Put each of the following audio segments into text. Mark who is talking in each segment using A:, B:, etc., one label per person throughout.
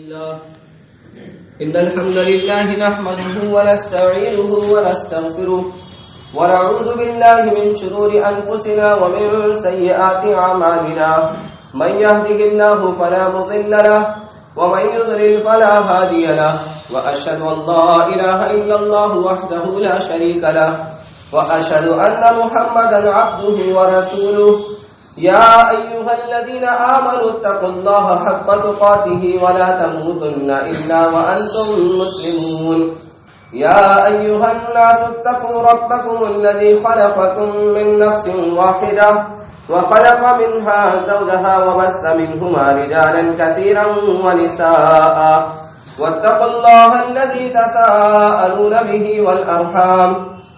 A: الله إن الحمد لله نحمده ونستعينه ونستغفره ونعوذ بالله من شرور أنفسنا ومن سيئات أعمالنا من يهده الله فلا مضل له ومن يضلل فلا هادي له وأشهد أن لا إله إلا الله وحده لا شريك له وأشهد أن محمدا عبده ورسوله يا أيها الذين آمنوا اتقوا الله حق تقاته ولا تموتن إلا وأنتم مسلمون يا أيها الناس اتقوا ربكم الذي خلقكم من نفس واحدة وخلق منها زوجها وبث منهما رجالا كثيرا ونساء واتقوا الله الذي تساءلون به والأرحام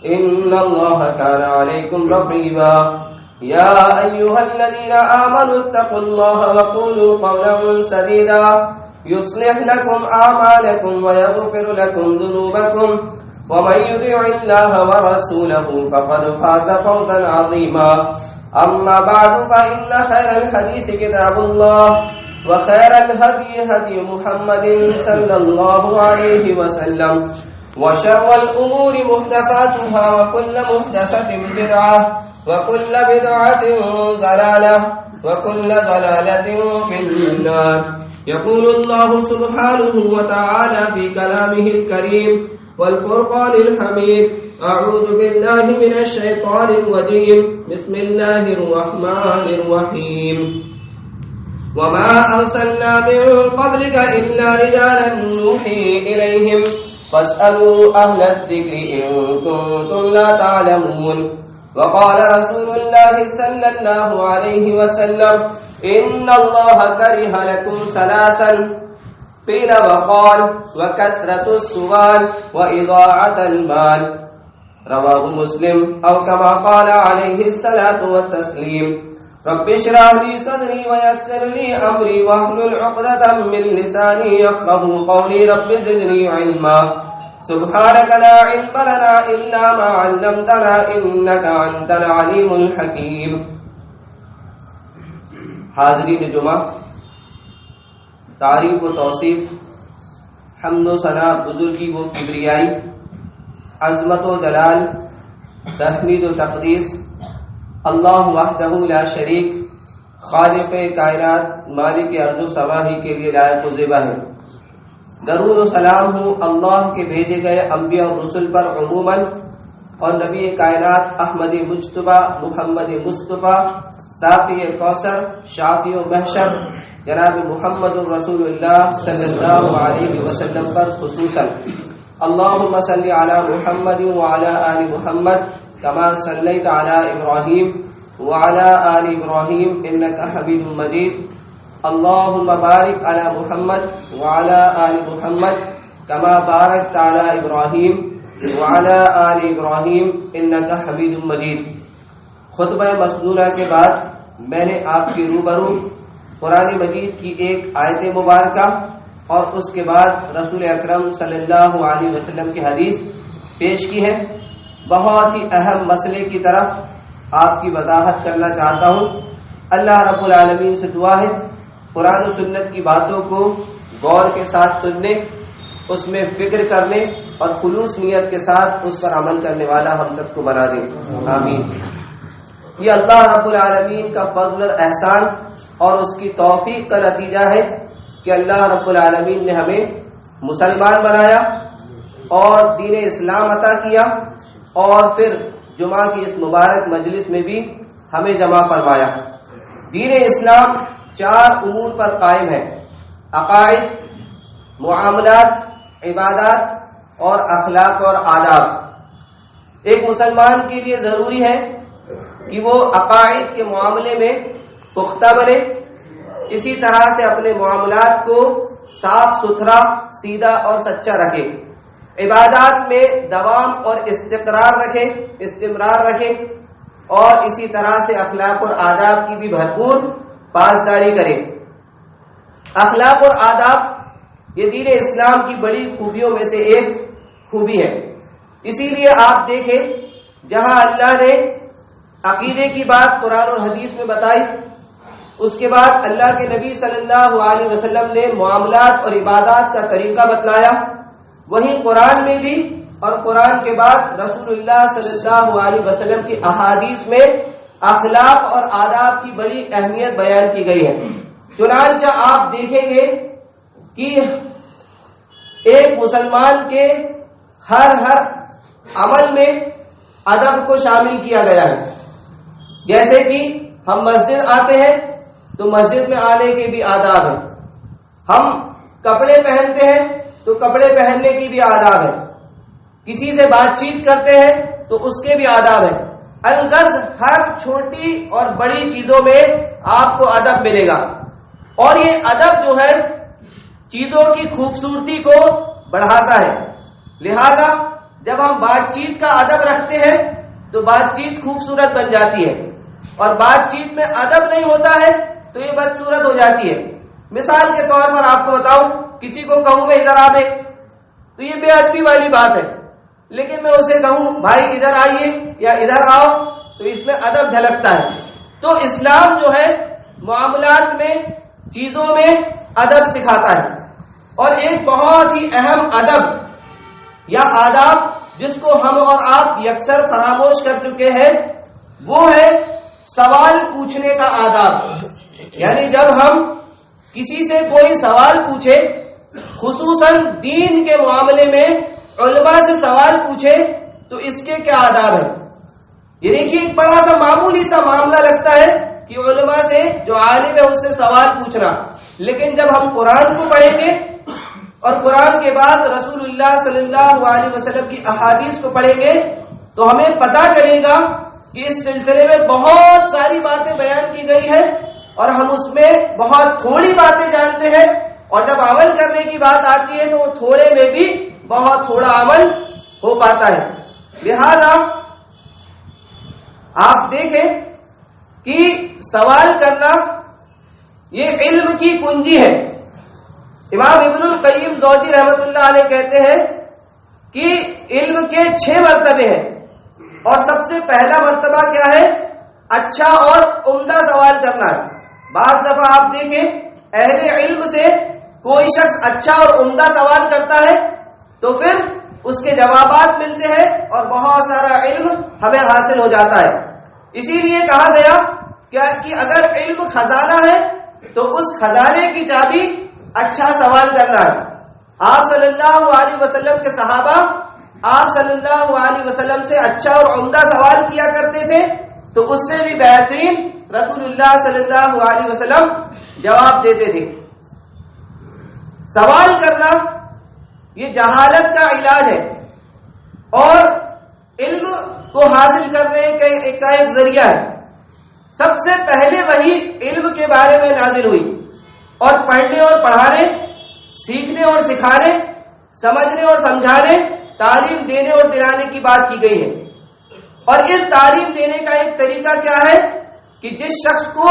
A: إن الله كان عليكم رقيبا يا أيها الذين آمنوا اتقوا الله وقولوا قولا سديدا يصلح لكم أعمالكم ويغفر لكم ذنوبكم ومن يطع الله ورسوله فقد فاز فوزا عظيما أما بعد فإن خير الحديث كتاب الله وخير الهدي هدي محمد صلى الله عليه وسلم وشر الأمور محدثاتها وكل محدثة بدعة وكل بدعة ضلالة وكل ضلالة في النار. يقول الله سبحانه وتعالى في كلامه الكريم والفرقان الحميد: أعوذ بالله من الشيطان الرجيم بسم الله الرحمن الرحيم وما أرسلنا من قبلك إلا رجالا نوحي إليهم فاسألوا أهل الذكر إن كنتم لا تعلمون. وقال رسول الله صلى الله عليه وسلم: إن الله كره لكم ثلاثا قيل وقال وكثرة السؤال وإضاعة المال. رواه مسلم أو كما قال عليه الصلاة والتسليم. رب اشرح لي صدري ويسر لي أمري واحلل عقدة من لساني يفقهوا قولي رب زدني علما. سبحانك لا علم لنا إلا ما علمتنا إنك أنت العليم الحكيم. حاضرین جمعہ، تعریف و توصیف، حمد و ثنا، بزرگی و کبریائی، عظمت و جلال، تحمید و تقدیس اللہ وحدہ لا شریک، خالق کائنات، مالک ارض و سما ہی کے لیے لائق و زیبا ہے. درود و سلام ہوں اللہ کے بھیجے گئے انبیاء اور رسل پر عموماً، اور نبی کائنات احمد مجتبیٰ محمد مصطفیٰ ساقی کوثر شافی و محشر جناب محمد رسول اللہ صلی اللہ علیہ وسلم پر خصوصاً. اللہم صلی علی محمد وعلی آل محمد کما صلیت علی ابراہیم وعلی آل ابراہیم انک حمید مجید. اللہم بارک علی محمد وعلی آل محمد کما بارکت علی ابراہیم وعلی آل ابراہیم انک حمید مجید. خطبہ مسنونہ کے بعد میں نے آپ کے روبرو قرآن مجید کی ایک آیت مبارکہ اور اس کے بعد رسول اکرم صلی اللہ علیہ وسلم کی حدیث پیش کی ہے. بہت ہی اہم مسئلے کی طرف آپ کی وضاحت کرنا چاہتا ہوں. اللہ رب العالمین سے دعا ہے قرآن و سنت کی باتوں کو غور کے ساتھ سننے، اس میں فکر کرنے اور خلوص نیت کے ساتھ اس پر عمل کرنے والا ہم سب کو بنا دے. آمین. یہ اللہ رب العالمین کا فضل اور احسان اور اس کی توفیق کا نتیجہ ہے کہ اللہ رب العالمین نے ہمیں مسلمان بنایا اور دین اسلام عطا کیا، اور پھر جمعہ کی اس مبارک مجلس میں بھی ہمیں جمع فرمایا. دین اسلام 4 امور پر قائم ہے: عقائد، معاملات، عبادات اور اخلاق اور آداب. ایک مسلمان کے لیے ضروری ہے کہ وہ عقائد کے معاملے میں پختہ بنے، اسی طرح سے اپنے معاملات کو صاف ستھرا، سیدھا اور سچا رکھے، عبادات میں دوام اور استمرار رکھے، اور اسی طرح سے اخلاق اور آداب کی بھی بھرپور پاسداری کرے. اخلاق اور آداب یہ دین اسلام کی بڑی خوبیوں میں سے ایک خوبی ہے. اسی لیے آپ دیکھیں جہاں اللہ نے عقیدے کی بات قرآن اور حدیث میں بتائی اس کے بعد اللہ کے نبی صلی اللہ علیہ وسلم نے معاملات اور عبادات کا طریقہ بتلایا، وہیں قرآن میں بھی اور قرآن کے بعد رسول اللہ صلی اللہ علیہ وسلم کی احادیث میں اخلاق اور آداب کی بڑی اہمیت بیان کی گئی ہے۔ چنانچہ آپ دیکھیں گے کہ ایک مسلمان کے ہر عمل میں ادب کو شامل کیا گیا ہے۔ جیسے کہ ہم مسجد آتے ہیں تو مسجد میں آنے کے بھی آداب ہیں، ہم کپڑے پہنتے ہیں تو کپڑے پہننے کی بھی آداب ہے، کسی سے بات چیت کرتے ہیں تو اس کے بھی آداب ہیں۔ الغرض ہر چھوٹی اور بڑی چیزوں میں آپ کو ادب ملے گا، اور یہ ادب جو ہے چیزوں کی خوبصورتی کو بڑھاتا ہے۔ لہذا جب ہم بات چیت کا ادب رکھتے ہیں تو بات چیت خوبصورت بن جاتی ہے، اور بات چیت میں ادب نہیں ہوتا ہے تو یہ بدصورت ہو جاتی ہے۔ مثال کے طور پر آپ کو بتاؤں، کسی کو کہوں میں ادھر آ بے تو یہ بے ادبی والی بات ہے، لیکن میں اسے کہوں بھائی ادھر آئیے یا ادھر آؤ تو اس میں ادب جھلکتا ہے۔ تو اسلام جو ہے معاملات میں، چیزوں میں ادب سکھاتا ہے، اور ایک بہت ہی اہم ادب یا آداب جس کو ہم اور آپ یکسر فراموش کر چکے ہیں وہ ہے سوال پوچھنے کا آداب۔ یعنی جب ہم کسی سے کوئی سوال پوچھے، خصوصاً دین کے معاملے میں علماء سے سوال پوچھے تو اس کے کیا آداب ہیں۔ یہ دیکھیے ایک بڑا سا معمولی سا معاملہ لگتا ہے کہ علماء سے جو عالم ہے اس سے سوال پوچھنا، لیکن جب ہم قرآن کو پڑھیں گے اور قرآن کے بعد رسول اللہ صلی اللہ علیہ وسلم کی احادیث کو پڑھیں گے تو ہمیں پتہ چلے گا کہ اس سلسلے میں بہت ساری باتیں بیان کی گئی ہیں اور ہم اس میں بہت تھوڑی باتیں جانتے ہیں، اور جب عمل کرنے کی بات آتی ہے تو وہ تھوڑے میں بھی بہت تھوڑا عمل ہو پاتا ہے۔ لہذا آپ دیکھیں کہ سوال کرنا یہ علم کی کنجی ہے۔ امام ابن القیم جوزی رحمۃ اللہ علیہ کہتے ہیں کہ علم کے 6 مرتبے ہیں، اور سب سے پہلا مرتبہ کیا ہے؟ اچھا اور عمدہ سوال کرنا ہے۔ بعض دفعہ آپ دیکھیں اہل علم سے کوئی شخص اچھا اور عمدہ سوال کرتا ہے تو پھر اس کے جوابات ملتے ہیں اور بہت سارا علم ہمیں حاصل ہو جاتا ہے۔ اسی لیے کہا گیا کہ اگر علم خزانہ ہے تو اس خزانے کی چابی اچھا سوال کرنا ہے۔ آپ صلی اللہ علیہ وسلم کے صحابہ آپ صلی اللہ علیہ وسلم سے اچھا اور عمدہ سوال کیا کرتے تھے تو اس سے بھی بہترین رسول اللہ صلی اللہ علیہ وسلم جواب دیتے تھے۔ سوال کرنا یہ جہالت کا علاج ہے اور علم کو حاصل کرنے کا ایک ذریعہ ہے۔ سب سے پہلے وہی علم کے بارے میں نازل ہوئی، اور پڑھنے اور پڑھانے، سیکھنے اور سکھانے، سمجھنے اور سمجھانے، تعلیم دینے اور دلانے کی بات کی گئی ہے۔ اور اس تعلیم دینے کا ایک طریقہ کیا ہے کہ جس شخص کو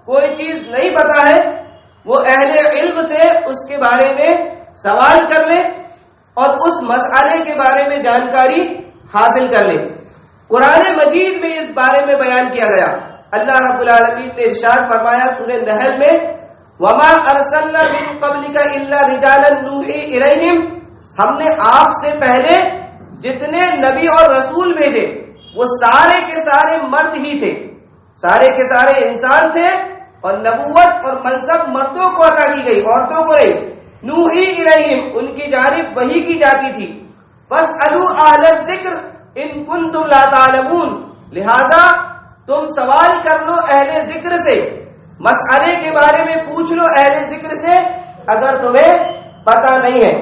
A: کوئی چیز نہیں پتا ہے وہ اہل علم سے اس کے بارے میں سوال کر لے اور اس مسئلے کے بارے میں جانکاری حاصل کر لے۔ قرآن مجید میں اس بارے میں بیان کیا گیا۔ اللہ رب العالمین نے ارشاد فرمایا سورہ نحل میں، وَمَا أَرْسَلْنَا مِن قَبْلِكَ إِلَّا رِجَالًا نُوحِي إِلَيْهِمْ، ہم نے آپ سے پہلے جتنے نبی اور رسول بھیجے وہ سارے کے سارے مرد ہی تھے، سارے کے سارے انسان تھے، اور نبوت اور منصب مردوں کو عطا کی گئی، عورتوں کو نہیں۔ نوحی الیہم، ان کی جانب وحی کی جاتی تھی۔ فاسألوا اہل الذکر ان کنتم لا تعلمون، لہذا تم سوال کر لو اہل ذکر سے، مسئلے کے بارے میں پوچھ لو اہل ذکر سے اگر تمہیں پتہ نہیں ہے۔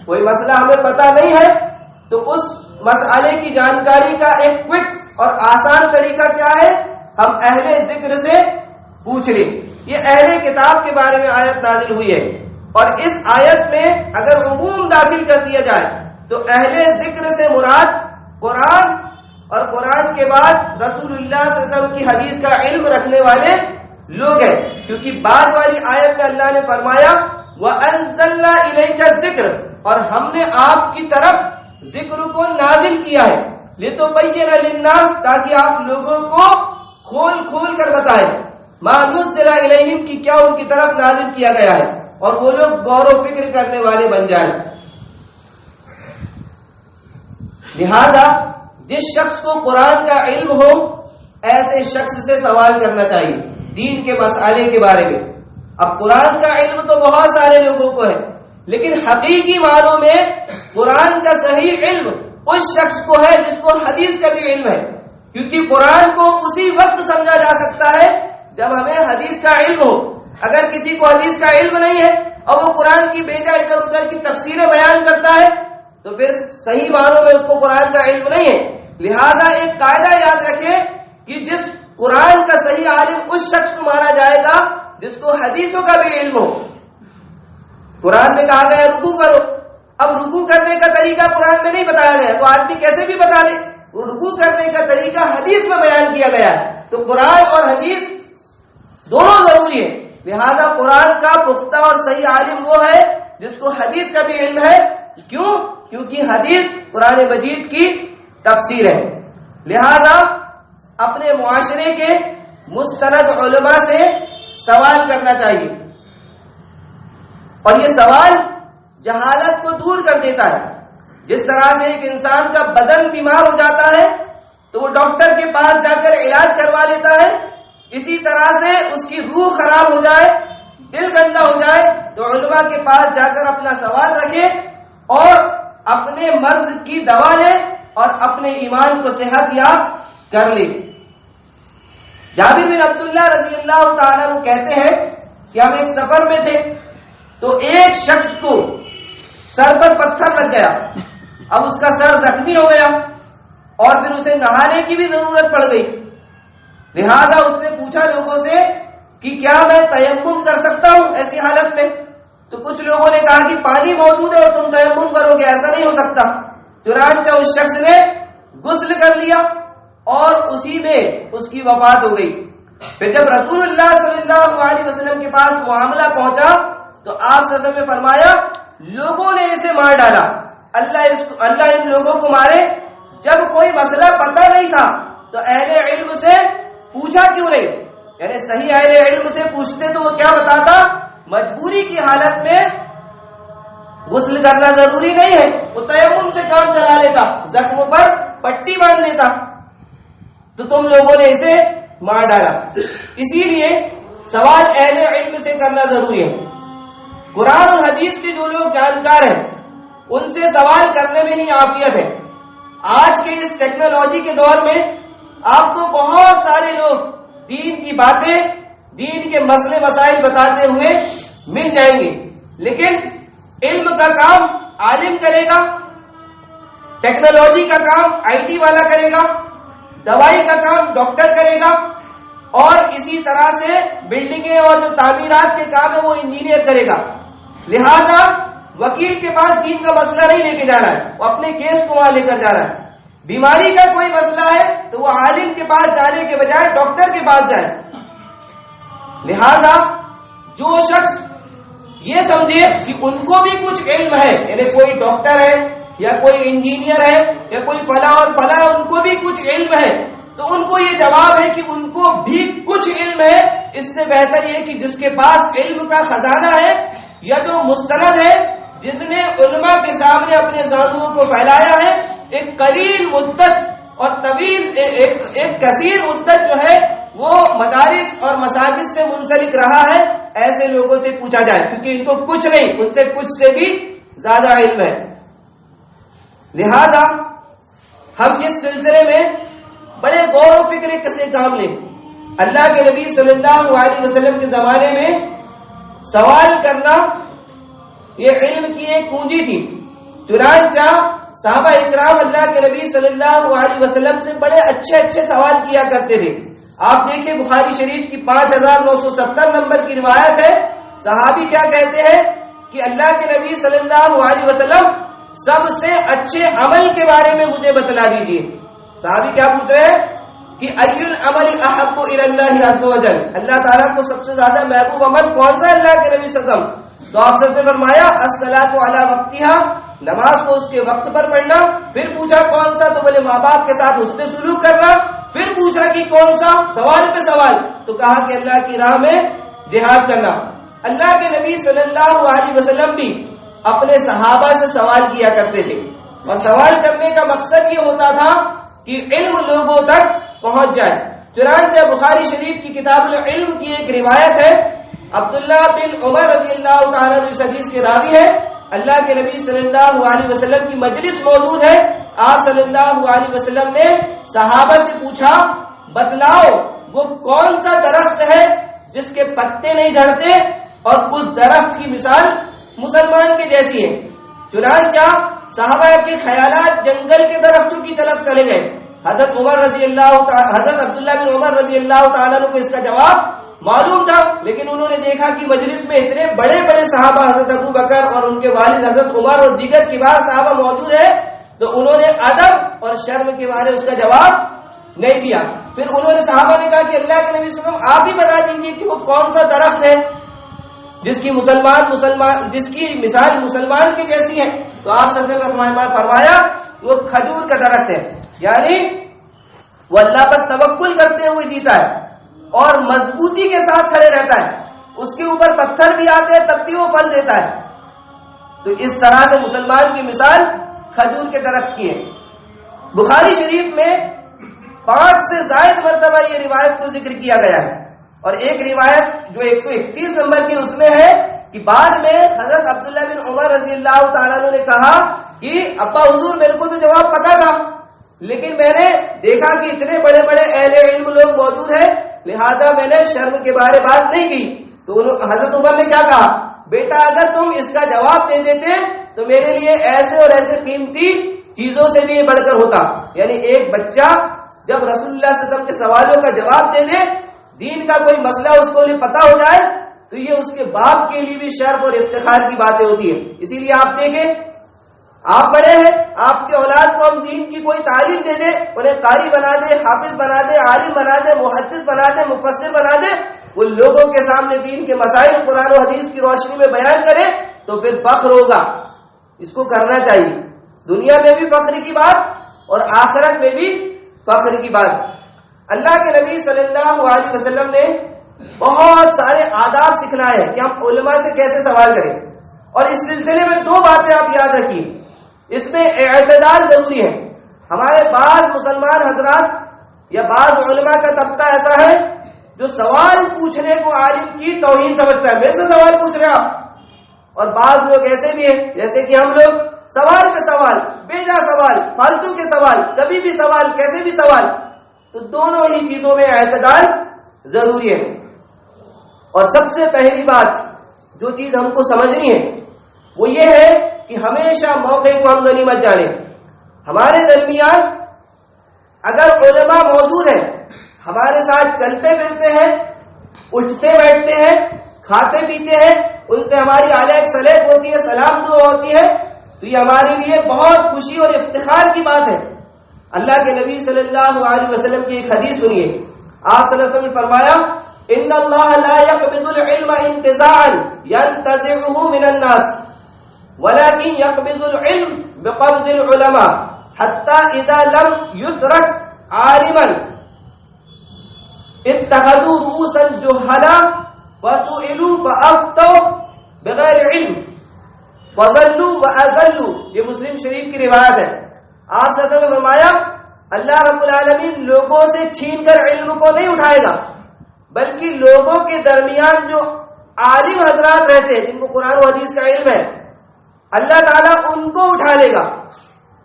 A: کوئی مسئلہ ہمیں پتہ نہیں ہے تو اس مسئلے کی جانکاری کا ایک کوئک اور آسان طریقہ کیا ہے؟ ہم اہل ذکر سے پوچھ لیں۔ یہ اہل کتاب کے بارے میں آیت نازل ہوئی ہے، اور اس آیت میں اگر عموم داخل کر دیا جائے تو اہل ذکر سے مراد قرآن اور قرآن کے بعد رسول اللہ صلی اللہ علیہ وسلم کی حدیث کا علم رکھنے والے لوگ ہیں، کیونکہ بعد والی آیت میں اللہ نے فرمایا وَأَنزَلْنَا إِلَيْكَ الذِّكْرَ، اور ہم نے آپ کی طرف ذکر کو نازل کیا ہے، لِتُبَيِّنَ لِلنَّاسِ، تاکہ آپ لوگوں کو کھول کھول کر بتائیں ما نزل الیہم کی کیا ان کی طرف نازل کیا گیا ہے، اور وہ لوگ غور و فکر کرنے والے بن جائیں۔ لہذا جس شخص کو قرآن کا علم ہو ایسے شخص سے سوال کرنا چاہیے دین کے مسئلے کے بارے میں۔ اب قرآن کا علم تو بہت سارے لوگوں کو ہے، لیکن حقیقی معنوں میں قرآن کا صحیح علم اس شخص کو ہے جس کو حدیث کا بھی علم ہے، کیونکہ قرآن کو اسی وقت سمجھا جا سکتا ہے جب ہمیں حدیث کا علم ہو۔ اگر کسی کو حدیث کا علم نہیں ہے اور وہ قرآن کی بے جا ادھر ادھر کی تفسیریں بیان کرتا ہے تو پھر صحیح معنوں میں اس کو قرآن کا علم نہیں ہے۔ لہذا ایک قاعدہ یاد رکھیں کہ جس قرآن کا صحیح عالم اس شخص کو مانا جائے گا جس کو حدیثوں کا بھی علم ہو۔ قرآن میں کہا گیا رکوع کرو، اب رکوع کرنے کا طریقہ قرآن میں نہیں بتایا گیا تو آدمی کیسے بھی بتا لے، وہ رکوع کرنے کا طریقہ حدیث میں بیان کیا گیا ہے، تو قرآن اور حدیث دونوں ضروری ہے۔ لہذا قرآن کا پختہ اور صحیح عالم وہ ہے جس کو حدیث کا بھی علم ہے۔ کیوں؟ کیونکہ حدیث قرآن مجید کی تفسیر ہے۔ لہذا اپنے معاشرے کے مستند علماء سے سوال کرنا چاہیے، اور یہ سوال جہالت کو دور کر دیتا ہے۔ جس طرح سے ایک انسان کا بدن بیمار ہو جاتا ہے تو وہ ڈاکٹر کے پاس جا کر علاج کروا لیتا ہے، اسی طرح سے اس کی روح خراب ہو جائے، دل گندا ہو جائے تو علماء کے پاس جا کر اپنا سوال رکھے اور اپنے مرض کی دوا لے اور اپنے ایمان کو صحت یاب کر لے۔ جابر بن عبداللہ رضی اللہ تعالیٰ عنہ کہتے ہیں کہ ہم ایک سفر میں تھے تو ایک شخص کو سر پر پتھر لگ گیا، اب اس کا سر زخمی ہو گیا اور پھر اسے نہانے کی بھی ضرورت پڑ گئی۔ لہذا اس نے پوچھا لوگوں سے کہ کیا میں تیمم کر سکتا ہوں ایسی حالت میں؟ تو کچھ لوگوں نے کہا کہ پانی موجود ہے اور تم تیمم کرو گے، ایسا نہیں ہو سکتا۔ چنانچہ اس شخص نے غسل کر لیا اور اسی میں اس کی وفات ہو گئی۔ پھر جب رسول اللہ صلی اللہ علیہ وسلم کے پاس معاملہ پہنچا تو آپ صلی اللہ علیہ وسلم نے فرمایا لوگوں نے اسے مار ڈالا، اللہ ان لوگوں کو مارے۔ جب کوئی مسئلہ پتہ نہیں تھا تو اہل علم سے پوچھا کیوں نہیں؟ یعنی صحیح اہل علم سے پوچھتے تو وہ کیا بتاتا؟ مجبوری کی حالت میں غسل کرنا ضروری نہیں ہے، وہ تیمم سے کام چلا لیتا، زخم پر پٹی باندھ لیتا، تو تم لوگوں نے اسے مار ڈالا۔ اسی لیے سوال اہل علم سے کرنا ضروری ہے۔ قرآن اور حدیث کے جو لوگ جانکار ہیں ان سے سوال کرنے میں ہی عافیت ہے۔ آج کے اس ٹیکنالوجی کے دور میں آپ کو بہت سارے لوگ دین کی باتیں، دین کے مسئلے مسائل بتاتے ہوئے مل جائیں گے، لیکن علم کا کام عالم کرے گا، ٹیکنالوجی کا کام آئی ٹی والا کرے گا، دوائی کا کام ڈاکٹر کرے گا، اور اسی طرح سے بلڈنگیں اور جو تعمیرات کے کام ہے وہ انجینئر کرے گا۔ لہذا وکیل کے پاس دین کا مسئلہ نہیں لے کے جا رہا ہے، وہ اپنے کیس کو وہاں لے کر جا رہا ہے۔ بیماری کا کوئی مسئلہ ہے تو وہ عالم کے پاس جانے کے بجائے ڈاکٹر کے پاس جائے۔ لہذا جو شخص یہ سمجھے کہ ان کو بھی کچھ علم ہے، یعنی کوئی ڈاکٹر ہے یا کوئی انجینئر ہے یا کوئی فلاں اور فلاں، ان کو بھی کچھ علم ہے، تو ان کو یہ جواب ہے کہ ان کو بھی کچھ علم ہے۔ اس سے بہتر یہ کہ جس کے پاس علم کا خزانہ ہے یا جو مستند ہے، جس نے علماء کے سامنے اپنے زانوں کو پھیلایا ہے، ایک قلیل مدت اور طویل ایک کثیر مدت جو ہے وہ مدارس اور مساجد سے منسلک رہا ہے، ایسے لوگوں سے پوچھا جائے، کیونکہ ان کو کچھ نہیں، ان سے کچھ سے بھی زیادہ علم ہے۔ لہذا ہم اس سلسلے میں بڑے غور و فکر سے کام لیں۔ اللہ کے نبی صلی اللہ علیہ وسلم کے زمانے میں سوال کرنا یہ علم کی ایک کنجی تھی، چنانچہ صحابہ اکرام اللہ کے نبی صلی اللہ علیہ وسلم سے بڑے اچھے اچھے سوال کیا کرتے تھے۔ آپ دیکھیں بخاری شریف کی 5970 نمبر کی روایت ہے، صحابی کیا کہتے ہیں کہ اللہ کے نبی صلی اللہ علیہ وسلم سب سے اچھے عمل کے بارے میں مجھے بتلا دیجیے۔ صحابی کیا پوچھ رہے ہیں کہ ای العمل احب الی اللہ عز وجل، اللہ تعالیٰ کو سب سے زیادہ محبوب عمل کون سا ہے اللہ کے نبی صلی اللہ علیہ وسلم؟ تو آپ سب نے فرمایا الصلاۃ علی وقتہا، نماز کو اس کے وقت پر پڑھنا۔ پھر پوچھا کون سا؟ تو بولے ماں باپ کے ساتھ حسن سلوک کرنا۔ پھر پوچھا کہ کون سا؟ سوال پہ سوال. تو کہا کہ اللہ کی راہ میں جہاد کرنا. اللہ کے نبی صلی اللہ علیہ وسلم بھی اپنے صحابہ سے سوال کیا کرتے تھے، اور سوال کرنے کا مقصد یہ ہوتا تھا کہ علم لوگوں تک پہنچ جائے. چنانچہ بخاری شریف کی کتاب العلم کی ایک روایت ہے، عبداللہ بن عمر رضی اللہ تعالیٰ عنہ اس حدیث کے راوی ہے. اللہ کے نبی صلی اللہ علیہ وسلم کی مجلس موجود ہے. آپ صلی اللہ علیہ وسلم نے صحابہ سے پوچھا، بتلاؤ وہ کون سا درخت ہے جس کے پتے نہیں جھڑتے اور اس درخت کی مثال مسلمان کے جیسی ہے. چنانچہ صحابہ کے خیالات جنگل کے درختوں کی طرف چلے گئے. حضرت عبداللہ بن عمر رضی اللہ تعالیٰ عنہ کو اس کا جواب معلوم تھا، لیکن انہوں نے دیکھا کہ مجلس میں اتنے بڑے بڑے صحابہ حضرت ابو بکر اور ان کے والد حضرت عمر اور دیگر کبار صحابہ موجود ہیں، تو انہوں نے ادب اور شرم کے بارے اس کا جواب نہیں دیا. پھر انہوں نے صحابہ نے کہا کہ اللہ کے نبی صلی اللہ علیہ وسلم آپ ہی بتا دیجیے کہ وہ کون سا درخت ہے جس کی مثال مسلمان کی جیسی ہے. تو آپ صلی اللہ علیہ وسلم فرمایا وہ کھجور کا درخت ہے، یعنی وہ اللہ پر توکل کرتے ہوئے جیتا ہے اور مضبوطی کے ساتھ کھڑے رہتا ہے. اس کے اوپر پتھر بھی آتے ہیں تب بھی وہ پھل دیتا ہے. تو اس طرح سے مسلمان کی مثال کھجور کے درخت کی ہے. بخاری شریف میں 5 سے زائد مرتبہ یہ روایت کو ذکر کیا گیا ہے، اور ایک روایت جو 131 نمبر کی اس میں ہے کہ بعد میں حضرت عبداللہ بن عمر رضی اللہ تعالیٰ عنہ نے کہا کہ ابا حضور میرے کو تو جواب پتا تھا، لیکن میں نے دیکھا کہ اتنے بڑے بڑے اہل علم لوگ موجود ہیں، لہذا میں نے شرم کے بارے بات نہیں کی. تو حضرت عمر نے کیا کہا، بیٹا اگر تم اس کا جواب دے دیتے تو میرے لیے ایسے اور ایسے قیمتی چیزوں سے بھی بڑھ کر ہوتا. یعنی ایک بچہ جب رسول اللہ صلی اللہ علیہ وسلم کے سوالوں کا جواب دے دے، دین کا کوئی مسئلہ اس کو لیے پتا ہو جائے، تو یہ اس کے باپ کے لیے بھی شرف اور افتخار کی باتیں ہوتی ہیں. اسی لیے آپ دیکھیں، آپ بڑے ہیں، آپ کے اولاد کو ہم دین کی کوئی تعلیم دے دیں، انہیں قاری بنا دے، حافظ بنا دے، عالم بنا دے، محدث بنا دے، مفسر بنا دے، وہ لوگوں کے سامنے دین کے مسائل قرآن و حدیث کی روشنی میں بیان کرے تو پھر فخر ہوگا. اس کو کرنا چاہیے، دنیا میں بھی فخر کی بات اور آخرت میں بھی فخر کی بات. اللہ کے نبی صلی اللہ علیہ وسلم نے بہت سارے آداب سکھلائے ہیں کہ ہم علماء سے کیسے سوال کریں، اور اس سلسلے میں 2 باتیں آپ یاد رکھیے. اس میں اعتدال ضروری ہے. ہمارے بعض مسلمان حضرات یا بعض علماء کا طبقہ ایسا ہے جو سوال پوچھنے کو عالم کی توہین سمجھتا ہے، میرے سے سوال پوچھ رہے آپ. اور بعض لوگ ایسے بھی ہیں جیسے کہ ہم لوگ، سوال پہ سوال، بیجا سوال، فالتو کے سوال، کبھی بھی سوال، کیسے بھی سوال. تو دونوں ہی چیزوں میں اعتدال ضروری ہے. اور سب سے پہلی بات جو چیز ہم کو سمجھنی ہے وہ یہ ہے کہ ہمیشہ موقع کو ہم غنیمت جانیں. ہمارے درمیان اگر علماء موجود ہیں، ہمارے ساتھ چلتے پھرتے ہیں، اٹھتے بیٹھتے ہیں، کھاتے پیتے ہیں، ان سے ہماری علیہ صلیح ہوتی ہے، سلام دعا ہوتی ہے، تو یہ ہمارے لیے بہت خوشی اور افتخار کی بات ہے. اللہ کے نبی صلی اللہ علیہ وسلم کی ایک حدیث سنیے. آپ صلی اللہ علیہ وسلم نے فرمایا، ان اللہ لا يقبض العلم انتزاعا ينتزعه من الناس ولكن يقبض العلم بقبض العلماء حتى اذا لم يترك عالما اتخذوا رؤوسا جهلا وسئلوا فافتوا بغیر علم فضلوا واضلوا. یہ مسلم شریف کی روایت ہے. آپ صلی اللہ علیہ وسلم نے فرمایا اللہ رب العالمین لوگوں سے چھین کر علم کو نہیں اٹھائے گا، بلکہ لوگوں کے درمیان جو عالم حضرات رہتے ہیں جن کو قرآن و حدیث کا علم ہے، اللہ تعالیٰ ان کو اٹھا لے گا.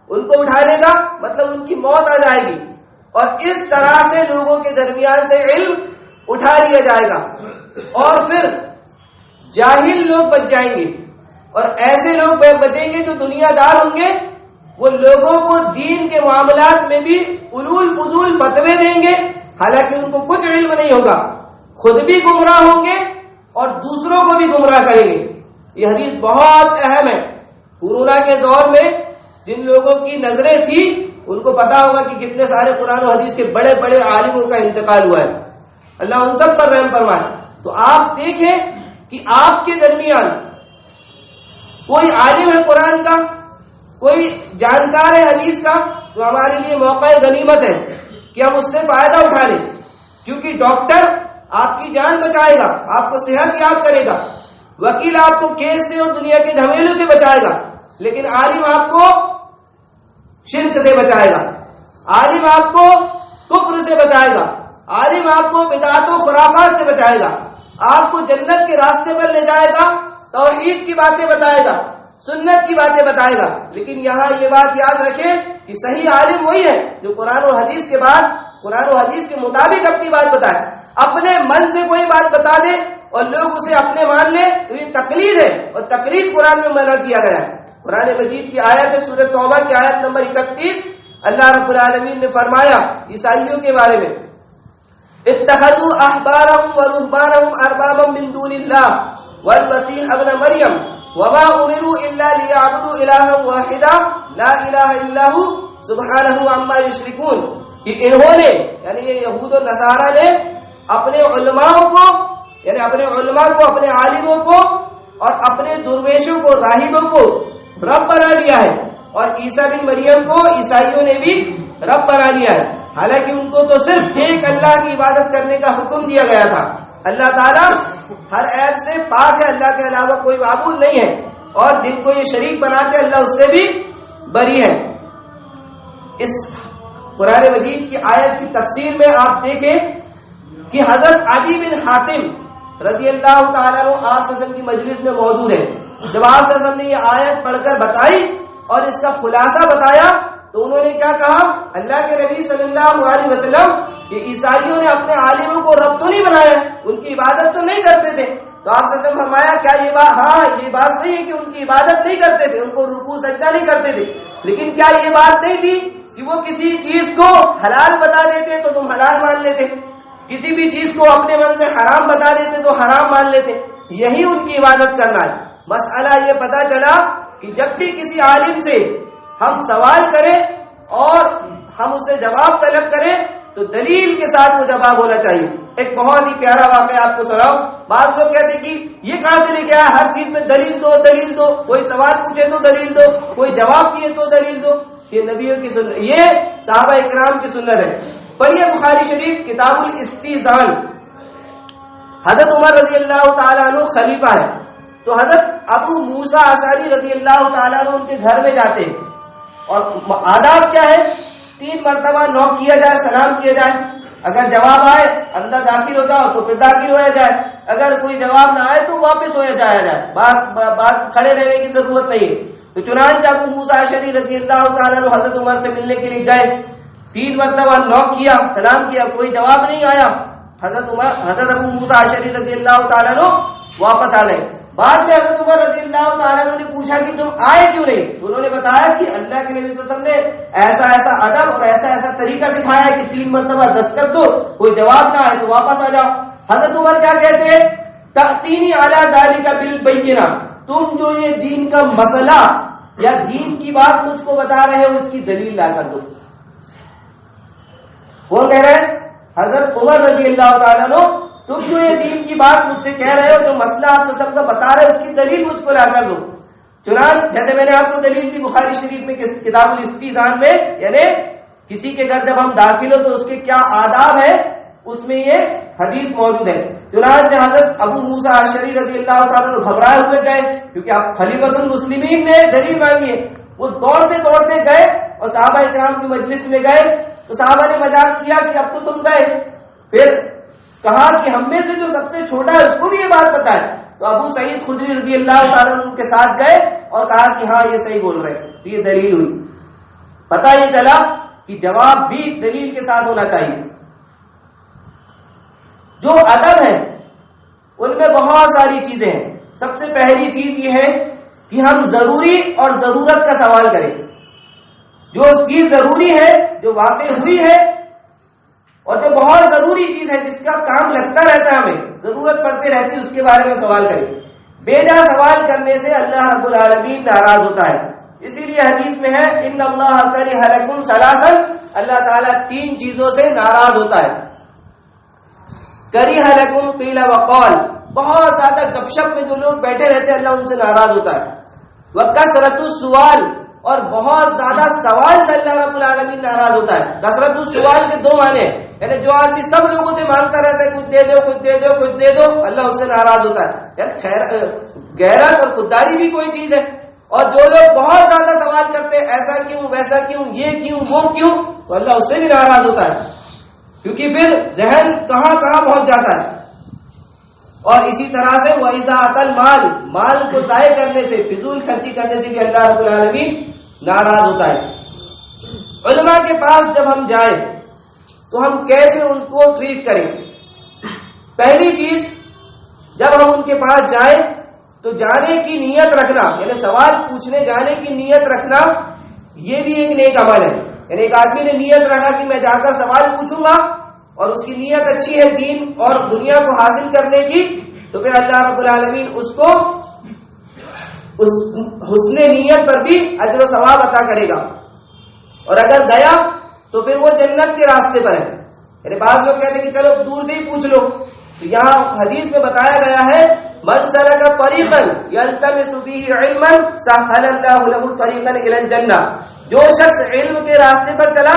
A: ان کو اٹھا لے گا مطلب ان کی موت آ جائے گی، اور اس طرح سے لوگوں کے درمیان سے علم اٹھا لیا جائے گا، اور پھر جاہل لوگ بچ جائیں گے. اور ایسے لوگ بچیں گے جو دنیا دار ہوں گے، وہ لوگوں کو دین کے معاملات میں بھی الول فضول فتوے دیں گے، حالانکہ ان کو کچھ علم نہیں ہوگا، خود بھی گمراہ ہوں گے اور دوسروں کو بھی گمراہ کریں گے. یہ حدیث بہت اہم ہے. کورونا کے دور میں جن لوگوں کی نظریں تھی ان کو پتا ہوگا کہ کتنے سارے قرآن و حدیث کے بڑے بڑے عالموں کا انتقال ہوا ہے. اللہ ان سب پر رحم فرمائے. تو آپ دیکھیں کہ آپ کے درمیان کوئی عالم ہے قرآن کا، کوئی جانکار ہے حدیث کا، تو ہمارے لیے موقع غنیمت ہے کہ ہم اس سے فائدہ اٹھا لیں، کیونکہ ڈاکٹر آپ کی جان بچائے گا، آپ کو صحت یاب کرے گا، وکیل آپ کو کیس سے اور دنیا کے جھمیلوں سے بچائے گا، لیکن عالم آپ کو شرک سے بچائے گا، عالم آپ کو کفر سے بچائے گا، عالم آپ کو بدعات و خرافات سے بچائے گا، آپ کو جنت کے راستے پر لے جائے گا، توحید کی باتیں بتائے گا، سنت کی باتیں بتائے گا۔ لیکن یہاں یہ بات یاد رکھیں کہ صحیح عالم وہی ہے جو قرآن و حدیث کے بعد قرآن و حدیث کے مطابق اپنی بات بتائے۔ اپنے من سے کوئی بات بتا دے اور لوگ اسے اپنے مان لے تو یہ تقلید ہے، اور تقلید قرآن میں منع کیا گیا ہے۔ قرآن مجید کی آیت ہے سورۃ توبہ کی آیت نمبر 31، اللہ رب العالمین نے فرمایا عیسائیوں کے بارے میں، اتخذوا احبارهم ورهبانهم اربابا من دون الله والمسيح ابن مريم وما امروا الا ليعبدوا الها واحدا لا اله الا هو سبحانه عما يشركون، کہ انہوں نے یعنی یہ یہود و نصارہ نے اپنے علماء کو یعنی اپنے علماء کو، اپنے عالموں کو اور اپنے درویشوں کو، راہبوں کو رب بنا لیا ہے، اور عیسیٰ بن مریم کو عیسائیوں نے بھی رب بنا لیا ہے، حالانکہ ان کو تو صرف ایک اللہ کی عبادت کرنے کا حکم دیا گیا تھا۔ اللہ تعالیٰ ہر عیب سے پاک ہے، اللہ کے علاوہ کوئی معبود نہیں ہے، اور جن کو یہ شریک بناتے اللہ اس سے بھی بری ہے۔ اس قرآن مجید کی آیت کی تفسیر میں آپ دیکھیں کہ حضرت عدی بن حاتم رضی اللہ تعالیٰ عنہ آپ صلی اللہ علیہ وسلم کی مجلس میں موجود ہے۔ جب آپ صلی اللہ علیہ وسلم نے یہ آیت پڑھ کر بتائی اور اس کا خلاصہ بتایا تو انہوں نے کیا کہا، اللہ کے نبی صلی اللہ علیہ وسلم یہ عیسائیوں نے اپنے عالموں کو رب تو نہیں بنایا، ان کی عبادت تو نہیں کرتے تھے۔ تو آپ صلی اللہ علیہ وسلم فرمایا کیا یہ بات، ہاں یہ بات صحیح ہے کہ ان کی عبادت نہیں کرتے تھے، ان کو رکوع سجدہ نہیں کرتے تھے، لیکن کیا یہ بات نہیں تھی کہ وہ کسی چیز کو حلال بتا دیتے تو تم حلال مان لیتے، کسی بھی چیز کو اپنے من سے حرام بتا دیتے تو حرام مان لیتے، یہی ان کی عبادت کرنا ہے۔ مسئلہ یہ پتا چلا کہ جب بھی کسی عالم سے ہم سوال کریں اور ہم اس سے جواب طلب کریں تو دلیل کے ساتھ وہ جواب ہونا چاہیے۔ ایک بہت ہی پیارا واقعہ آپ کو سناؤں۔ بعض لوگ کہتے ہیں کہ یہ کہاں سے لے کے آیا، ہر چیز میں دلیل دو دلیل دو، کوئی سوال پوچھے تو دلیل دو، کوئی جواب کیے تو دلیل دو۔ یہ نبیوں کی سنت، یہ صحابہ اکرام کی سنت ہے۔ پڑھیے بخاری شریف کتاب الاستیزان۔ حضرت عمر رضی اللہ تعالیٰ عنہ خلیفہ ہے، تو حضرت ابو موسیٰ اشعری رضی اللہ تعالیٰ عنہ ان کے گھر میں جاتے ہیں، اور آداب کیا ہے، 3 مرتبہ نوک کیا جائے، سلام کیا جائے، اگر جواب آئے اندر داخل ہو جاؤ تو پھر داخل ہو جائے، اگر کوئی جواب نہ آئے تو واپس ہو جایا جائے، بات کھڑے رہنے کی ضرورت نہیں ہے۔ تو چنانچہ ابو موسیٰ اشعری رضی اللہ تعالیٰ عنہ حضرت عمر سے ملنے کے لیے گئے، 3 مرتبہ نوک کیا، سلام کیا، کوئی جواب نہیں آیا، حضرت ابو موسیٰ اشعری رضی اللہ تعالیٰ عنہ واپس آ گئے۔ بعد میں حضرت عمر رضی اللہ تعالیٰ عنہ نے پوچھا کہ تم آئے کیوں نہیں؟ انہوں نے بتایا کہ اللہ کے نبی صلی اللہ علیہ وسلم نے ایسا ایسا ادب اور ایسا ایسا طریقہ سکھایا ہے کہ 3 مرتبہ دستک دو، کوئی جواب نہ آئے تو واپس آ جاؤ۔ حضرت عمر کیا کہتے ہیں، تأتینی علی ذالک بالبینہ، تم جو یہ دین کا مسئلہ یا دین کی بات مجھ کو بتا رہے ہو اس کی دلیل لا کر دو۔ وہ کہہ رہے ہیں حضرت عمر رضی اللہ تعالیٰ عنہ، تم جو یہ دین کی بات مجھ سے کہہ رہے ہو، جو مسئلہ آپ سے سب کا بتا رہے ہو اس کی دلیل مجھ کو لا کر دو۔ چنانچہ جیسے میں نے آپ کو دلیل دی بخاری شریف میں کتاب الاستیزان میں، یعنی کسی کے گھر جب ہم داخل ہو تو اس کے کیا آداب ہے، اس میں یہ حدیث موجود ہے۔ چنانچہ حضرت ابو موسیٰ اشعری رضی اللہ تعالیٰ عنہ گھبرائے ہوئے گئے، کیونکہ آپ خلیفۃ المسلمین نے دلیل مانگی ہے۔ وہ دوڑتے دوڑتے گئے اور صحابہ اکرام کی مجلس میں گئے، تو صحابہ نے مذاق کیا کہ اب تو تم گئے، پھر کہا کہ ہم میں سے جو سب سے چھوٹا ہے اس کو بھی یہ بات بتائے۔ تو ابو سعید خدری رضی اللہ تعالیٰ عنہ کے ساتھ گئے اور کہا کہ ہاں یہ صحیح بول رہے ہیں، تو یہ دلیل ہوئی۔ پتہ یہ چلا کہ جواب بھی دلیل کے ساتھ ہونا چاہیے۔ جو ادب ہے ان میں بہت ساری چیزیں ہیں۔ سب سے پہلی چیز یہ ہے کہ ہم ضروری اور ضرورت کا سوال کریں۔ جو چیز ضروری ہے، جو واقع ہوئی ہے، اور جو بہت ضروری چیز ہے جس کا کام لگتا رہتا ہے، ہمیں ضرورت پڑتی رہتی ہے، اس کے بارے میں سوال کریں۔ بیجا سوال کرنے سے اللہ رب العالمین ناراض ہوتا ہے۔ اسی لیے حدیث میں ہے ان اللہ کرہ لکم ثلاثا، اللہ تعالیٰ 3 چیزوں سے ناراض ہوتا ہے۔ کرہ لکم قیل وقال، بہت زیادہ گپ شپ میں جو لوگ بیٹھے رہتے ہیں اللہ ان سے ناراض ہوتا ہے۔ وکثرت السؤال، اور بہت زیادہ سوال سے اللہ رب العالمین ناراض ہوتا ہے. کثرت السوال کے دو معنی ہیں، یعنی جو آدمی سب لوگوں سے مانگتا رہتا ہے کچھ دے دو کچھ دے دو کچھ دے دو، اللہ اس سے ناراض ہوتا ہے. یعنی غیرت اور خودداری بھی کوئی چیز ہے. اور جو لوگ بہت زیادہ سوال کرتے ہیں ایسا کیوں ویسا کیوں یہ کیوں وہ کیوں، تو اللہ اس سے بھی ناراض ہوتا ہے، کیونکہ پھر ذہن کہاں کہاں پہنچ جاتا ہے. اور اسی طرح سے وَإِذَا الْمَالِ، مال کو ضائع کرنے سے، فضول خرچی کرنے سے بھی اللہ رب العالمین ناراض ہوتا ہے. علماء کے پاس جب ہم جائیں تو ہم کیسے ان کو ٹریٹ کریں؟ پہلی چیز، جب ہم ان کے پاس جائیں تو جانے کی نیت رکھنا، یعنی سوال پوچھنے جانے کی نیت رکھنا، یہ بھی ایک نیک عمل ہے. یعنی ایک آدمی نے نیت رکھا کہ میں جا کر سوال پوچھوں گا اور اس کی نیت اچھی ہے دین اور دنیا کو حاصل کرنے کی، تو پھر اللہ رب العالمین اس کو اس حسن نیت پر بھی اجر و ثواب عطا کرے گا. اور اگر گیا تو پھر وہ جنت کے راستے پر ہے. یعنی بعض لوگ کہتے ہیں کہ چلو دور سے ہی پوچھ لو، تو یہاں حدیث میں بتایا گیا ہے من سلک طریقا یلتمس فیہ علما سہل اللہ لہ طریقا الی الجنہ، جو شخص علم کے راستے پر چلا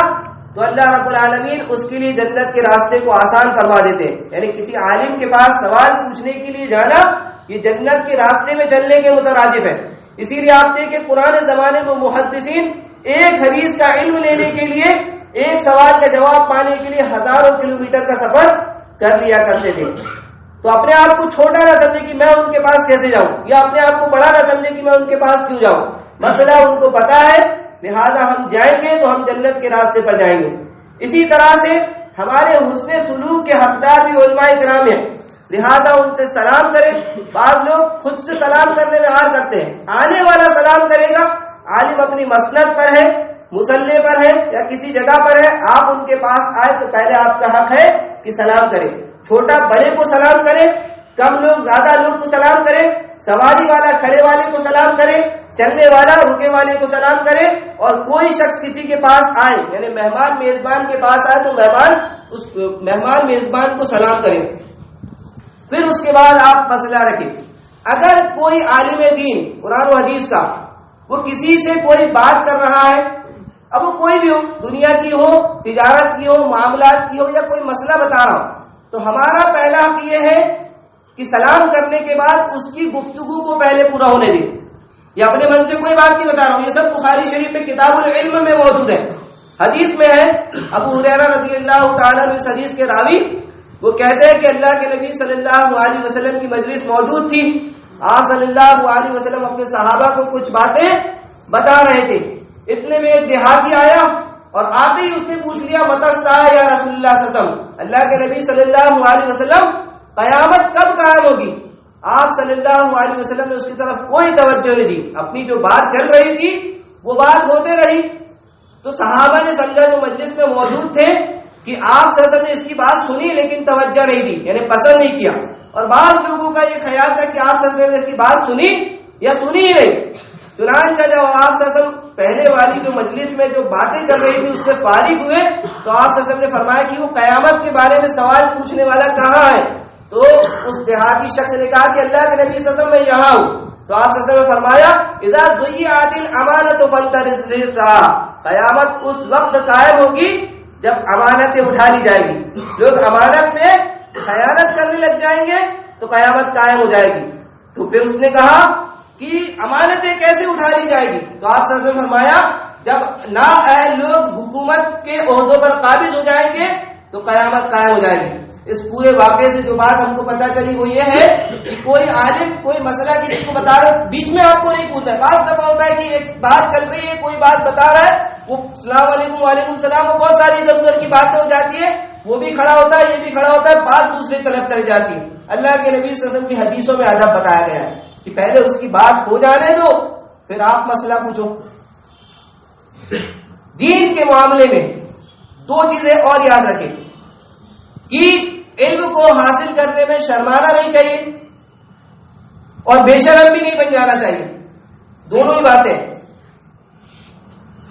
A: تو اللہ رب العالمین اس کے لیے جنت کے راستے کو آسان فرما دیتے ہیں. یعنی کسی عالم کے پاس سوال پوچھنے کے لیے جانا یہ جنت کے راستے میں چلنے کے مترادف ہے. اسی لیے آپ دیکھیں پرانے زمانے میں محدثین ایک حدیث کا علم لینے کے لیے، ایک سوال کا جواب پانے کے لیے ہزاروں کلومیٹر کا سفر کر لیا کرتے تھے. تو اپنے آپ کو چھوٹا نہ سمجھے کہ میں ان کے پاس کیسے جاؤں، یا اپنے آپ کو بڑا نہ سمجھے کہ میں ان کے پاس کیوں جاؤں. مسئلہ ان کو پتا ہے، لہذا ہم جائیں گے تو ہم جنت کے راستے پر جائیں گے. اسی طرح سے ہمارے حسن سلوک کے حقدار بھی علماء کرام ہیں، لہذا ان سے سلام کریں. بعض لوگ خود سے سلام کرنے میں عار کرتے ہیں، آنے والا سلام کرے گا. عالم اپنی مسند پر ہے، مصلی پر ہے یا کسی جگہ پر ہے، آپ ان کے پاس آئے تو پہلے آپ کا حق ہے کہ سلام کریں. چھوٹا بڑے کو سلام کرے، کم لوگ زیادہ لوگ کو سلام کرے، سواری والا کھڑے والے کو سلام کرے، چلنے والا رکے والے کو سلام کرے. اور کوئی شخص کسی کے پاس آئے، یعنی مہمان میزبان کے پاس آئے تو مہمان میزبان کو سلام کرے. پھر اس کے بعد آپ مسئلہ رکھیں. اگر کوئی عالم دین قرآن و حدیث کا وہ کسی سے کوئی بات کر رہا ہے، اب وہ کوئی بھی ہو، دنیا کی ہو، تجارت کی ہو، معاملات کی ہو، یا کوئی مسئلہ بتا رہا ہو، تو ہمارا پہلا حق یہ ہے کہ سلام کرنے کے بعد اس کی گفتگو کو پہلے پورا ہونے دیں. یہ اپنے من سے کوئی بات نہیں بتا رہا ہوں، یہ سب بخاری شریف میں کتاب العلم میں موجود ہے. حدیث میں ہے، ابو ہریرہ رضی اللہ تعالیٰ عنہ اس حدیث کے راوی وہ کہتے ہیں کہ اللہ کے نبی صلی اللہ علیہ وسلم کی مجلس موجود تھی. آپ صلی اللہ علیہ وسلم اپنے صحابہ کو کچھ باتیں بتا رہے تھے. اتنے میں ایک دیہاتی آیا اور آتے ہی اس نے پوچھ لیا متی الساعہ یا رسول اللہ صلی اللہ علیہ وسلم، اللہ کے نبی صلی اللہ علیہ وسلم قیامت کب قائم ہوگی؟ آپ صلی اللہ علیہ وسلم نے اس کی طرف کوئی توجہ نہیں دی. اپنی جو بات چل رہی تھی وہ بات ہوتے رہی. تو صحابہ نے سمجھا جو مجلس میں موجود تھے کہ آپ صلی اللہ علیہ وسلم نے اس کی بات سنی لیکن توجہ نہیں دی، یعنی پسند نہیں کیا. اور بعض لوگوں کا یہ خیال تھا کہ آپ صلی اللہ علیہ وسلم نے اس کی بات سنی یا سنی ہی نہیں. چنانچہ جب آپ صلی اللہ علیہ وسلم پہلے والی جو مجلس میں جو باتیں چل رہی تھی اس سے فارغ ہوئے تو آپ صلی اللہ علیہ وسلم نے فرمایا کہ وہ قیامت کے بارے میں سوال پوچھنے والا کہاں ہے؟ تو اس دیہاتی شخص نے کہا کہ اللہ کے نبی صلی اللہ علیہ وسلم میں یہاں ہوں. تو آپ صلی اللہ علیہ وسلم نے فرمایا اذا ضیعت الامانۃ فانتظر الساعہ، قیامت اس وقت قائم ہوگی جب امانتیں اٹھا لی جائے گی. لوگ امانت میں خیانت کرنے لگ جائیں گے تو قیامت قائم ہو جائے گی. تو پھر اس نے کہا کہ امانتیں کیسے اٹھا لی جائے گی؟ تو آپ صلی اللہ علیہ وسلم نے فرمایا جب نااہل لوگ حکومت کے عہدوں پر قابض ہو جائیں گے تو قیامت قائم ہو جائے گی. اس پورے واقعے سے جو بات ہم کو پتہ چلی وہ یہ ہے کہ کوئی عالم کوئی مسئلہ کسی کو بتا رہا ہے، بیچ میں آپ کو نہیں پوچھنا ہے. بعض دفعہ ہوتا ہے کہ ایک بات چل رہی ہے، کوئی بات بتا رہا ہے، وہ السلام علیکم وعلیکم السلام، وہ بہت ساری ادھر ادھر کی باتیں ہو جاتی ہے، وہ بھی کھڑا ہوتا ہے یہ بھی کھڑا ہوتا ہے، بات دوسری طرف چلی جاتی ہے. اللہ کے نبی صلی اللہ علیہ وسلم کی حدیثوں میں ادب بتایا گیا ہے کہ پہلے اس کی بات ہو جانے دو پھر آپ مسئلہ پوچھو. دین کے معاملے میں دو چیزیں اور یاد رکھیں کہ علم کو حاصل کرنے میں شرمانا نہیں چاہیے اور بے شرم بھی نہیں بن جانا چاہیے. دونوں ہی باتیں.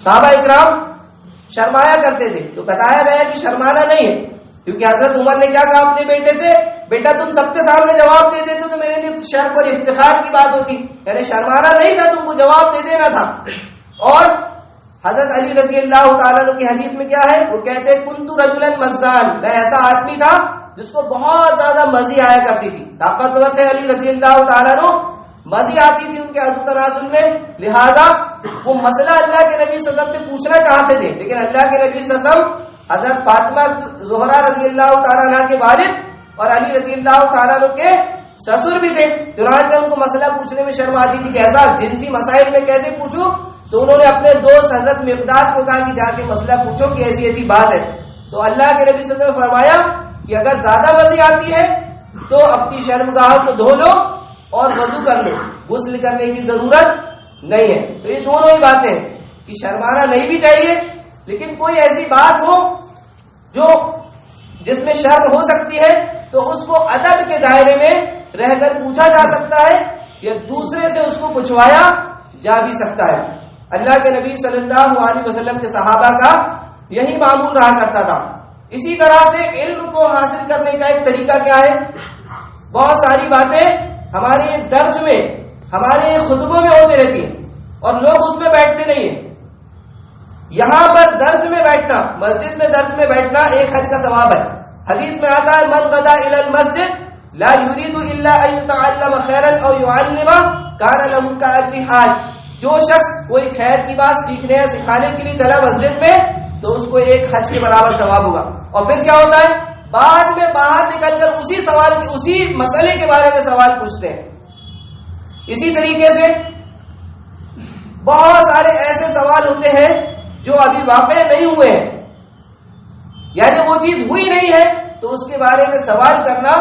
A: صحابہ اکرام شرمایا کرتے تھے تو بتایا گیا کہ شرمانا نہیں ہے، کیونکہ حضرت عمر نے کیا کہا اپنے بیٹے سے، بیٹا تم سب کے سامنے جواب دے دیتے تو میرے لیے شرف اور افتخار کی بات ہوگی، یعنی شرمانا نہیں تھا، تم کو جواب دے دینا تھا. اور حضرت علی رضی اللہ تعالیٰ عنہ کی حدیث میں کیا ہے؟ وہ کہتے ہیں کنت رجلا مزان، میں ایسا آدمی تھا جس کو بہت زیادہ مزی آیا کرتی تھی. طاقتور تھے علی رضی اللہ تعالیٰ عنہ، مزی آتی تھی ان کے عضو تناسل میں، لہذا وہ مسئلہ اللہ کے نبی صلی اللہ علیہ وسلم سے پوچھنا چاہتے تھے، لیکن اللہ کے نبی صلی اللہ علیہ وسلم حضرت فاطمہ زہرا رضی اللہ تعالیٰ عنہ کے والد اور علی رضی اللہ تعالیٰ عنہ کے سسر بھی تھے، چنانچہ ان کو مسئلہ پوچھنے میں شرم آتی تھی کہ ایسا جنسی مسائل میں کیسے پوچھوں. تو انہوں نے اپنے دوست حضرت مقداد کو کہا کہ جا کے مسئلہ پوچھو کہ ایسی ایسی بات ہے. تو اللہ کے نبی صلی اللہ علیہ وسلم نے فرمایا کہ اگر زیادہ مزی آتی ہے تو اپنی شرمگاہ کو دھو لو اور وضو کر لو، غسل کرنے کی ضرورت نہیں ہے. تو یہ دونوں ہی باتیں ہیں کہ شرمانا نہیں بھی چاہیے، لیکن کوئی ایسی بات ہو جو جس میں شرم ہو سکتی ہے تو اس کو ادب کے دائرے میں رہ کر پوچھا جا سکتا ہے یا دوسرے سے اس کو پوچھوایا جا بھی سکتا ہے. اللہ کے نبی صلی اللہ علیہ وسلم کے صحابہ کا یہی معمول رہا کرتا تھا. اسی طرح سے علم کو حاصل کرنے کا ایک طریقہ کیا ہے؟ بہت ساری باتیں ہمارے درس میں، ہمارے خطبوں میں ہوتی رہتی ہیں اور لوگ اس میں بیٹھتے نہیں ہیں. یہاں پر درس میں بیٹھنا، مسجد میں درس میں بیٹھنا ایک حج کا ثواب ہے. حدیث میں آتا ہے من غدا الى المسجد لا يريد الا ان يتعلم خيرا او يعلم كان له كاجر حاج. جو شخص کوئی خیر کی بات سیکھنے یا سکھانے کے لیے چلا مسجد میں تو اس کو ایک حج کے برابر ثواب ہوگا. اور پھر کیا ہوتا ہے؟ بعد میں باہر نکل کر اسی مسئلے کے بارے میں سوال پوچھتے ہیں. اسی طریقے سے بہت سارے ایسے سوال ہوتے ہیں جو ابھی واقع نہیں ہوئے ہیں، یعنی وہ چیز ہوئی نہیں ہے تو اس کے بارے میں سوال کرنا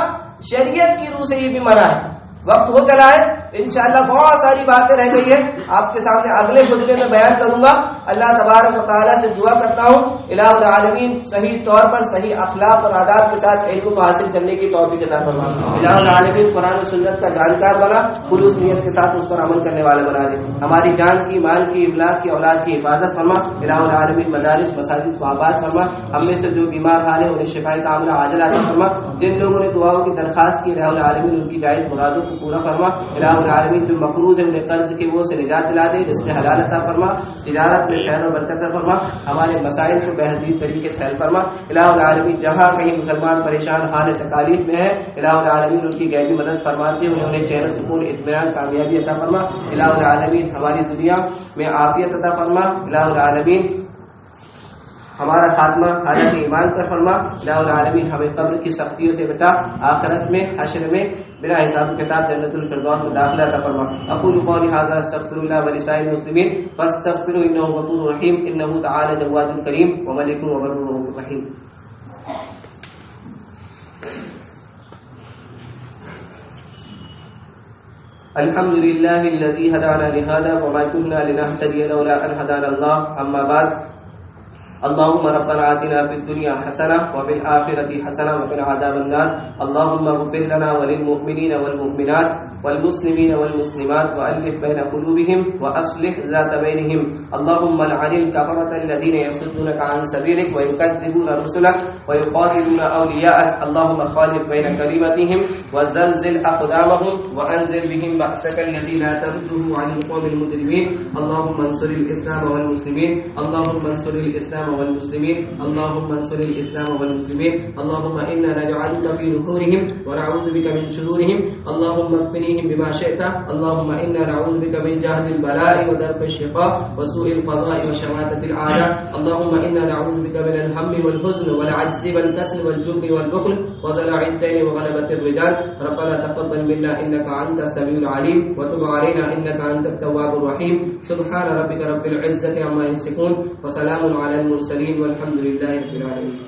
A: شریعت کی روح سے یہ بھی منع ہے. وقت ہو چلا ہے، انشاءاللہ بہت ساری باتیں رہ گئی ہیں، آپ کے سامنے اگلے خطبے میں بیان کروں گا. اللہ تبارک و تعالیٰ سے دعا کرتا ہوں الہ العالمین صحیح طور پر صحیح اخلاق اور آداب کے ساتھ علم کو حاصل کرنے کی توفیق عطا فرما. الہ العالمین قرآن و سنت کا جانکار بنا، خلوص نیت کے ساتھ اس پر عمل کرنے والے بنا دے. ہماری جان کی، مال کی، املاک کی، اولاد کی حفاظت فرما. الہ العالمین مدارس مساجد کو آباد فرما. ہم میں سے جو بیمار حال ہے انہیں شفاء کاملہ عاجل عطا فرما. جن لوگوں نے دعاؤں کی درخواست کی الہ العالمین ان کی جائز مرادوں کو پورا فرما. الہ العالمین جو مقروض ہے انہیں قرض کے وہ سے نجات دلا دے، رزق حلال عطا فرما. تجارت میں خیر و برکت عطا فرما. ہمارے مسائل کو بہترین طریقے سے حل فرما. الہ العالمین جہاں کہیں مسلمان پریشان حال تکالیف میں ہے الہ العالمین ان کی غیبی مدد فرماتے ہوئے انہیں چین سکون اطمینان کامیابی عطا فرما. الہ العالمین ہماری دنیا میں عافیت عطا فرما. الہ العالمین ہمارا خاتمہ حالت ایمان پر فرما. الہ العالمین ہمیں قبر کی سختیوں سے بچا، آخرت میں حشر میں بلا حساب کتاب جنت الفردوس میں داخلہ عطا فرما. اقول قولی ھذا استغفر الله ولسائر المسلمين فاستغفروه انه غفور رحيم انه تعالى جواد كريم وملك وبر رحيم. الحمد لله الذي هدانا لهذا وما كنا لنهتدي لولا ان هدانا الله. اما بعد، اللهم ربنا آتنا في الدنيا حسنة وفي الآخرة حسنة وقنا عذاب النار. اللهم اغفر لنا وللمؤمنين والمؤمنات والمسلمين والمسلمات وألف بين قلوبهم وأصلح ذات بينهم. اللهم لعن الكفرة الذين يصدونك عن سبيلك ويكذبون رسلك ويقاتلون أولياءك. اللهم خالف بين كلمتهم وزلزل أقدامهم وأنزل بهم بأسك الذي لا ترده عن القوم المجرمين. اللهم انصر الإسلام والمسلمين. اللهم انصر الإسلام والمسلمين. اللهم انصر الإسلام والمسلمين. اللهم إنا نجعلك في نحورهم ونعوذ بك من شرورهم. اللهم اكفنيهم بما شئت. اللهم إنا نعوذ بك من جهد البلاء ودرك الشقاء وسوء القضاء وشماتة الأعداء. اللهم إنا نعوذ بك من الهم والحزن والعجز والكسل والجبن والبخل وضلع الدين وغلبة الرجال. ربنا تقبل منا إنك أنت السميع العليم وتب علينا إنك أنت التواب الرحيم. سبحان ربك رب العزة عما يصفون وسلام على المرسلين والحمد لله رب العالمين.